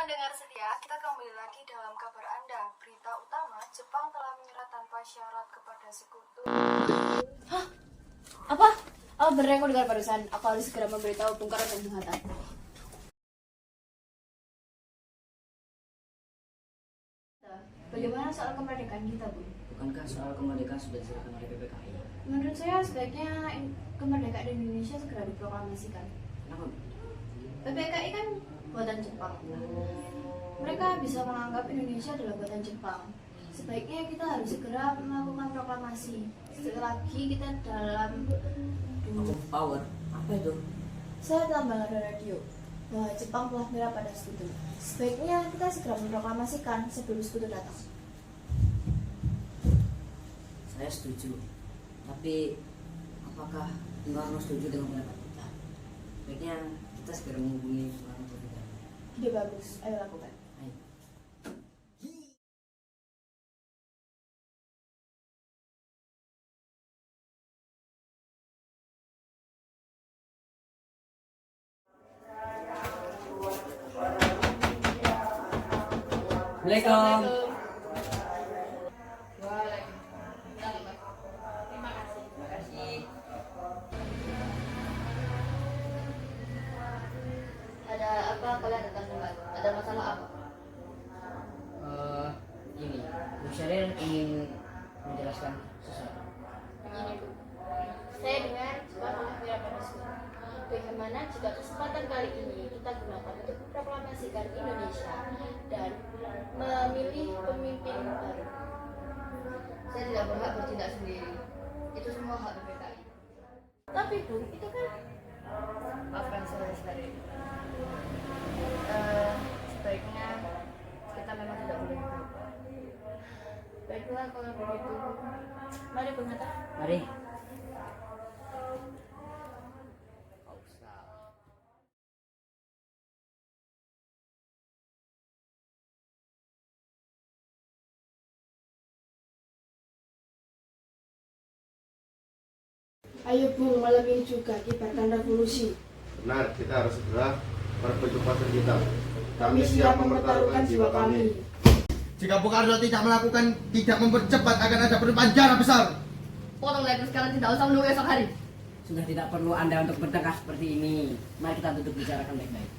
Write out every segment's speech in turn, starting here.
pendengar setia, kita kembali lagi dalam kabar Anda. Berita utama, Jepang telah menyerah tanpa syarat kepada sekutu. Hah? Apa? Oh, benar aku dengar barusan. Aku harus segera memberitahu Bung Karno dan Bung Hatta. Bagaimana soal kemerdekaan kita, Bu? Bukankah soal kemerdekaan sudah diserahkan oleh PPKI? Menurut saya sebaiknya kemerdekaan Indonesia segera diproklamasikan. Kenapa? PPKI kan buatan Jepang. Mereka bisa menganggap Indonesia adalah buatan Jepang. Sebaiknya kita harus segera melakukan proklamasi. Selagi kita dalam Power? Apa itu? Saya telah mendengar dari radio bahwa Jepang telah menyerah pada sekutu. Sebaiknya kita segera memproklamasikan sebelum sekutu datang. Saya setuju. Tapi apakah Bung Karno setuju dengan pendapat kita? Sebaiknya kita segera menghubungi Bung Karno terlebih dahulu. Ide bagus, ayo lakukan. Ayo. Assalamualaikum. Terima kasih. Ada apa kalian datang kembali? Ada masalah apa? Ini, Bu Syaril ingin menjelaskan sesuatu. Begini, Bu. Saya dengar Jepang telah menyerah pada sekutu. Bagaimana jika kesempatan kali ini kita gunakan untuk memproklamasikan Indonesia dan memilih pemimpin baru? Saya tidak berhak bertindak sendiri. Itu semua hak PPKI. Tapi Bu, itu kan maafkan saya sekali. Sebaiknya kita memang tidak boleh berubah. Baiklah kalau begitu. Mari Bung Hatta. Mari. Ayo Bung, malam ini juga kibarkan revolusi. Benar, kita harus segera merebut kekuasaan kita. Kami siap mempertaruhkan jiwa kami. Jika Bung Karno tidak mempercepat akan ada penjara besar. Potong leher sekarang, tidak usah menunggu esok hari. Sudah tidak perlu Anda untuk bertengkar seperti ini. Mari kita duduk bicarakan baik-baik.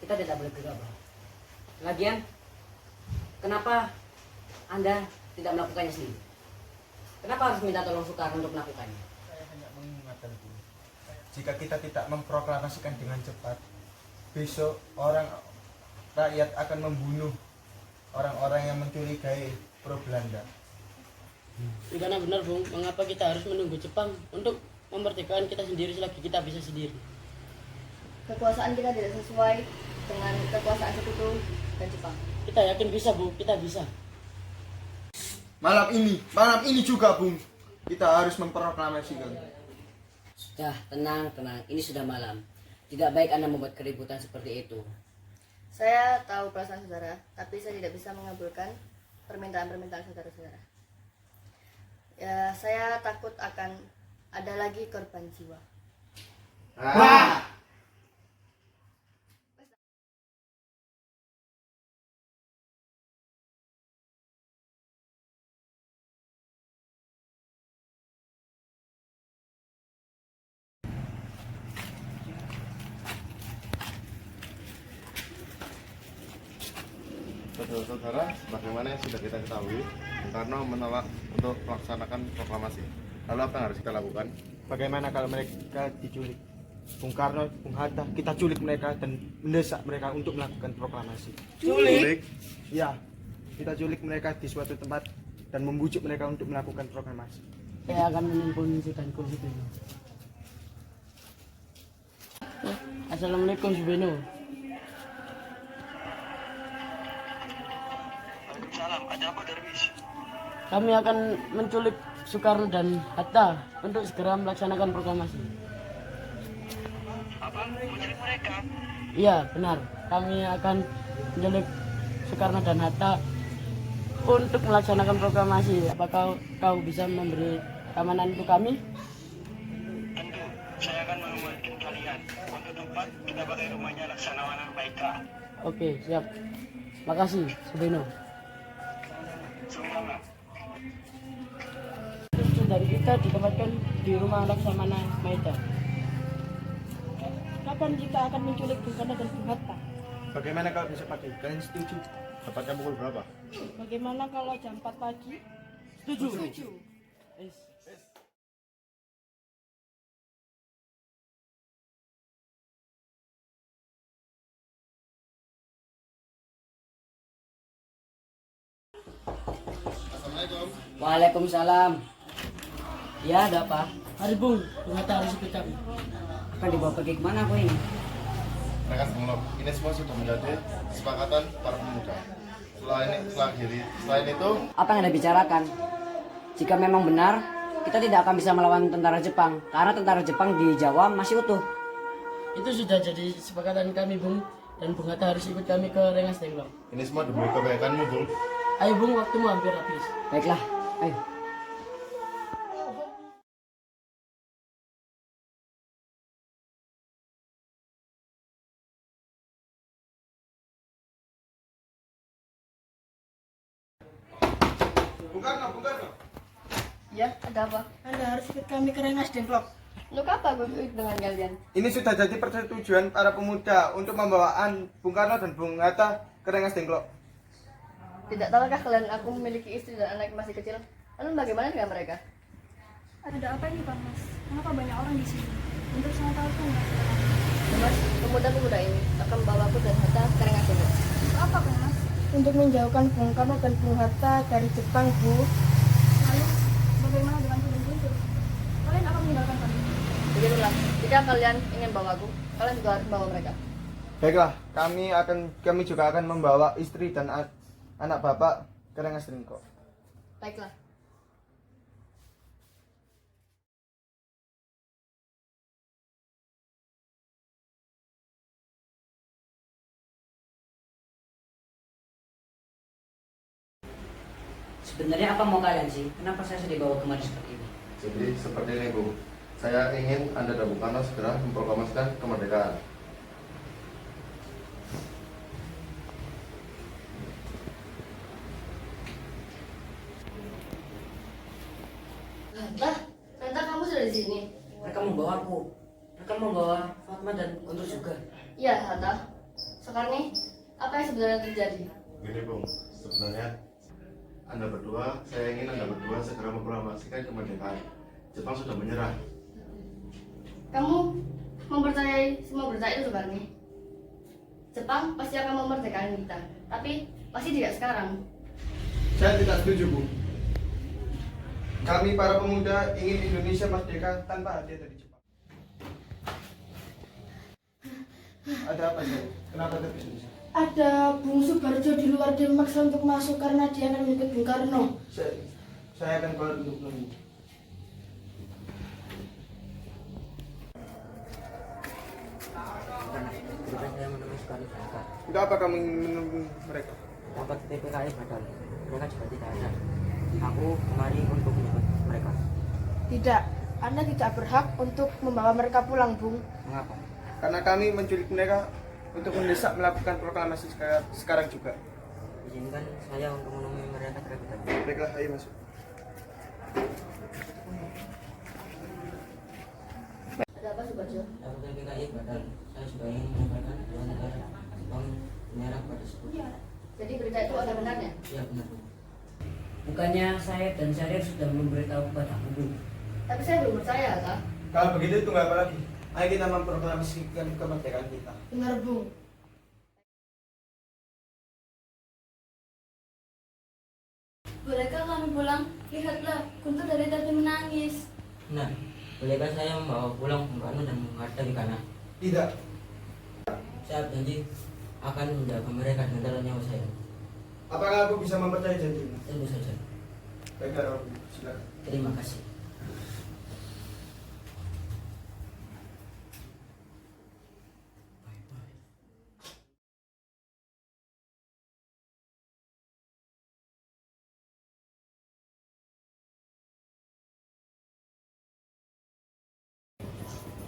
Kita tidak boleh gegabah. Lagian, kenapa Anda tidak melakukannya sendiri? Kenapa harus minta tolong Soekarno untuk melakukannya? Saya hanya mengingatkan Bu, jika kita tidak memproklamasikan dengan cepat, besok rakyat akan membunuh orang-orang yang mencurigai pro Belanda. Karena benar Bung, mengapa kita harus menunggu Jepang untuk memerdekakan kita sendiri selagi kita bisa sendiri? Kekuasaan kita tidak sesuai dengan kekuasaan sekutu dan Jepang. Kita yakin bisa Bu, kita bisa. Malam ini juga Bung, kita harus memproklamasikan. Sudah, tenang. Ini sudah malam. Tidak baik Anda membuat keributan seperti itu. Saya tahu perasaan saudara, tapi saya tidak bisa mengabulkan permintaan-permintaan saudara-saudara. Ya, saya takut akan ada lagi korban jiwa. Saudara-saudara, sebagaimana yang sudah kita ketahui, Bung Karno menolak untuk melaksanakan proklamasi. Lalu apa yang harus kita lakukan? Bagaimana kalau mereka diculik? Bung Karno, Bung Hatta, kita culik mereka dan mendesak mereka untuk melakukan proklamasi. Culik? Ya, kita culik mereka di suatu tempat dan membujuk mereka untuk melakukan proklamasi. Saya akan menimpun Sultan Kusubi. Assalamualaikum Subeno. Kami akan menculik Soekarno dan Hatta untuk segera melaksanakan proklamasi. Apa? Menculik mereka? Iya, benar. Kami akan menculik Soekarno dan Hatta untuk melaksanakan proklamasi. Apakah kau bisa memberi keamanan untuk kami? Tentu, saya akan akan mengamankan kalian. Untuk tempat kita pakai rumahnya Laksamana Baiklah. Oke, siap. Makasih, Subeno. Semangat. Terus dari kita ditempatkan di rumah Laksamana Maeda. Kapan kita akan menculik Bung Karno dan Bung Hatta? Bagaimana kalau besok pagi? Kalian setuju? Tepatnya pukul berapa? Bagaimana kalau jam 4 pagi? Setuju. Yes. Assalamualaikum. Waalaikumsalam. Ya, ada apa? Hari Bung Hatta harus ikut kami. Akan dibawa pergi kemana aku ini? Mereka sebelum ini semua sudah menjadi kesepakatan para pemuda. Selain itu, Apa yang Anda bicarakan? Jika memang benar, kita tidak akan bisa melawan tentara Jepang karena tentara Jepang di Jawa masih utuh. Itu sudah jadi kesepakatan kami, Bung. Dan Bung Hatta harus ikut kami ke Rengas Dengklok. ini semua demi kebaikanmu, Bung. Ayo Bung, waktumu hampir habis. Baiklah, ayo. Bung Karno. Ya, ada apa? Anda harus ikut kami ke Rengas Dengklok. Untuk apa gue ikut dengan kalian? Ini sudah jadi persetujuan para pemuda untuk membawaan Bung Karno dan Bung Hatta ke Rengas Dengklok. Tidak tahukah kalian aku memiliki istri dan anak masih kecil? Lalu bagaimana dengan mereka? Ada apa ini Pak Mas? Kenapa banyak orang di sini? Untuk saya tahu tuh Mas. Mas, pemuda-pemuda ini akan membawaku dan Hatta ke Rengas Dengklok. Untuk apa Pak Mas? Untuk menjauhkan Bung Karno dan Bung Hatta dari Jepang, Bu. Lalu bagaimana dengan Guntur? Kalian akan meninggalkan kami? Begitulah, jika kalian ingin bawaku, kalian juga harus bawa mereka. Baiklah, kami juga akan membawa istri dan anak bapak ke Rengas Dengklok. Baiklah. Sebenarnya apa mau kalian sih? Kenapa saya sedih dibawa kemari seperti ini? Jadi seperti ini, Bung. Saya ingin Anda dan Bung Karno segera memproklamasikan kemerdekaan. Hatta, ternyata kamu sudah di sini. Mereka membawa aku. Mereka membawa Fatma dan Guntur juga. Iya, Hatta. Sekarang nih, apa yang sebenarnya terjadi? Gini, Bung. Sebenarnya saya ingin Anda berdua segera memproklamasikan kemerdekaan. Jepang sudah menyerah. Kamu mempercayai semua berita itu sekarang nih? Jepang pasti akan memerdekakan kita, tapi pasti tidak sekarang. Saya tidak setuju, Bu. Kami para pemuda ingin Indonesia merdeka tanpa hadiah dari Jepang. Ada apa sih? Kenapa terpisah? Ada Bung Subarjo di luar dan memaksa untuk masuk karena dia akan mengikut Bung Karno. Saya akan keluar untuk menunggu. Bukan saya menemui sekali mereka. Untuk apa kamu ingin menunggu mereka? Dapat TPKI batal. Mereka juga tidak ada. Aku kemari untuk menyebut mereka. Tidak, Anda tidak berhak untuk membawa mereka pulang, Bung. Mengapa? Karena kami menculik mereka untuk mendesak melakukan proklamasi sekarang juga. Izinkan saya untuk menemui mereka terlebih dahulu. Baiklah, ayo masuk. Ada apa, Subarjo? Dapat TPKI batal. Saya juga ingin menyampaikan bahwa negara Jepang menyerang pada sebut. Jadi berita itu ada benarnya? Ya benar. Bukannya saya dan Syahrir sudah memberitahu kepada Bu. Tapi saya belum percaya, Hatta. Kalau begitu tunggu apa lagi? Ayo kita memproklamasikan kemerdekaan kita. Benar, Bung. Bolehkah kami pulang? Lihatlah, Guntur dari tadi menangis. Nah, bolehkah saya membawa pulang Bung Karno dan Bung Hatta di kanan? Tidak. Saya janji akan menjaga mereka dengan dalam nyawa saya. Apakah aku bisa mempercayai janjimu? Tentu saja. Baiklah, silakan. Terima kasih.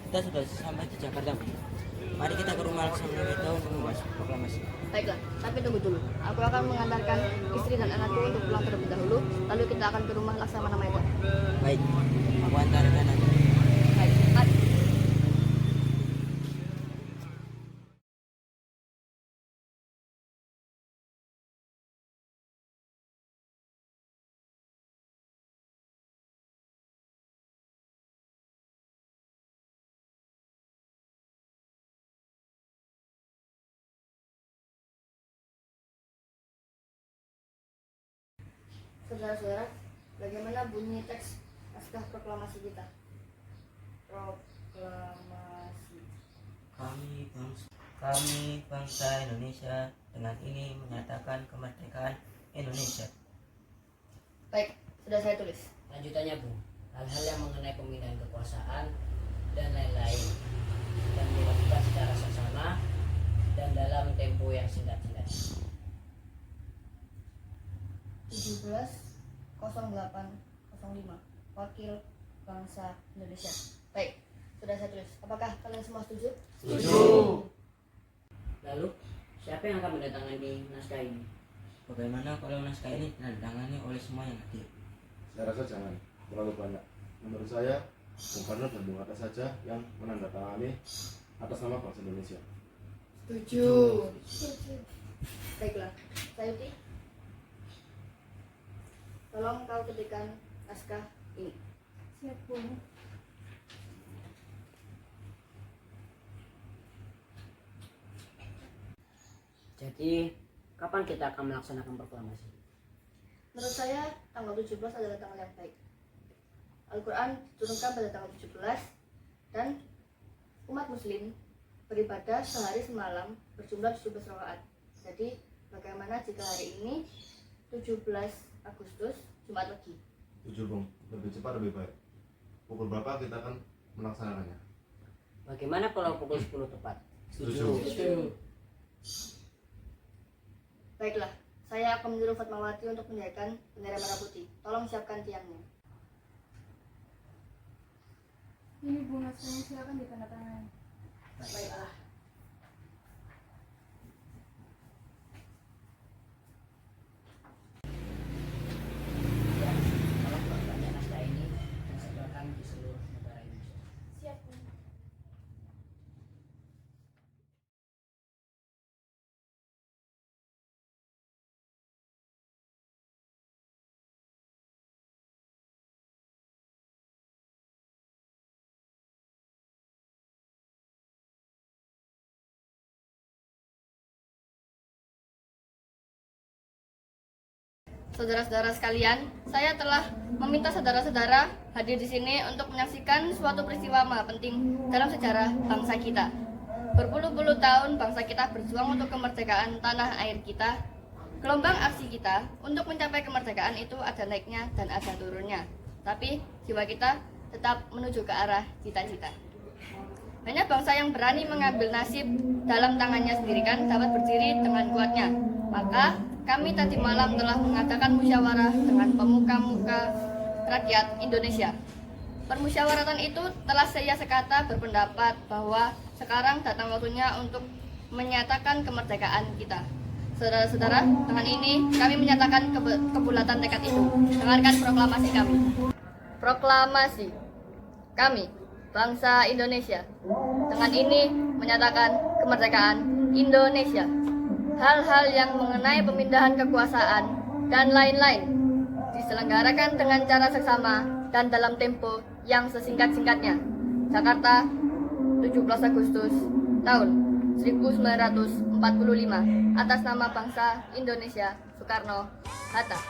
kita sudah sampai di Jakarta, Bu. Mari kita ke rumah Laksamana Weda untuk membahas proklamasi. Baiklah, tapi tunggu dulu. Aku akan mengantarkan istri dan anakku untuk pulang terlebih dahulu. Lalu kita akan ke rumah Laksamana Weda. Baik, aku antarkan nanti. Baik, mari. Saudara-saudara, bagaimana bunyi teks naskah proklamasi kita? Proklamasi. Kami bangsa Indonesia dengan ini menyatakan kemerdekaan Indonesia. Baik, sudah saya tulis. Lanjutannya, Bu, hal-hal yang mengenai pemindahan kekuasaan dan lain-lain dan dilakukan secara seksama dan dalam tempo yang singkat-singkat. 17.08.05 Wakil Bangsa Indonesia. Baik, sudah saya tulis. Apakah kalian semua setuju? Setuju. Lalu, siapa yang akan mendatangani naskah ini? Bagaimana kalau naskah ini ditandatangani oleh semua yang hadir? Saya rasa jangan terlalu banyak. Menurut saya, Bung Karno dan Bung Hatta saja yang menandatangani atas nama bangsa Indonesia. Setuju. Baiklah, Sayuti, tolong kau ketikkan naskah ini. Siap, Bu. Jadi, kapan kita akan melaksanakan proklamasi? Menurut saya, tanggal 17 adalah tanggal yang baik. Al-Quran diturunkan pada tanggal 17 dan umat muslim beribadah sehari semalam berjumlah 17 rakaat. Jadi, bagaimana jika hari ini 17 Agustus Jumat Legi? Jujur Bung, lebih cepat lebih baik. Pukul berapa kita akan melaksanakannya? Bagaimana kalau pukul 10 tepat? Setuju. Baiklah, saya akan menyuruh Fatmawati untuk menjadikan bendera merah putih. Tolong siapkan tiangnya. Ini Bu naskahnya, silakan ditandatangani. Baiklah. Tolong perbanyak naskah ini dan sebarkan di seluruh negara Indonesia. Siap, Bu. Saudara-saudara sekalian, saya telah meminta saudara-saudara hadir di sini untuk menyaksikan suatu peristiwa maha penting dalam sejarah bangsa kita. Berpuluh-puluh tahun bangsa kita berjuang untuk kemerdekaan tanah air kita. Gelombang aksi kita untuk mencapai kemerdekaan itu ada naiknya dan ada turunnya. Tapi jiwa kita tetap menuju ke arah cita-cita. Hanya bangsa yang berani mengambil nasib dalam tangannya sendiri kan dapat berdiri dengan kuatnya. Maka kami tadi malam telah mengadakan musyawarah dengan pemuka-muka rakyat Indonesia. Permusyawaratan itu telah saya sekata berpendapat bahwa sekarang datang waktunya untuk menyatakan kemerdekaan kita. Saudara-saudara, dengan ini kami menyatakan kebulatan tekad itu. Dengarkan proklamasi kami. Proklamasi kami, bangsa Indonesia, dengan ini menyatakan kemerdekaan Indonesia. Hal-hal yang mengenai pemindahan kekuasaan dan lain-lain diselenggarakan dengan cara seksama dan dalam tempo yang sesingkat-singkatnya. Jakarta, 17 Agustus tahun 1945, atas nama bangsa Indonesia, Soekarno Hatta.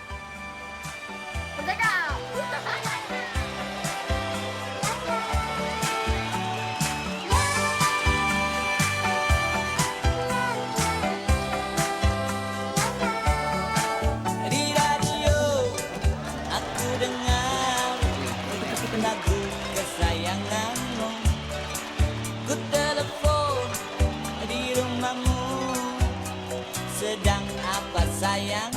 Merdeka! Lagu kesayanganmu, ku telepon di rumahmu. Sedang apa sayang?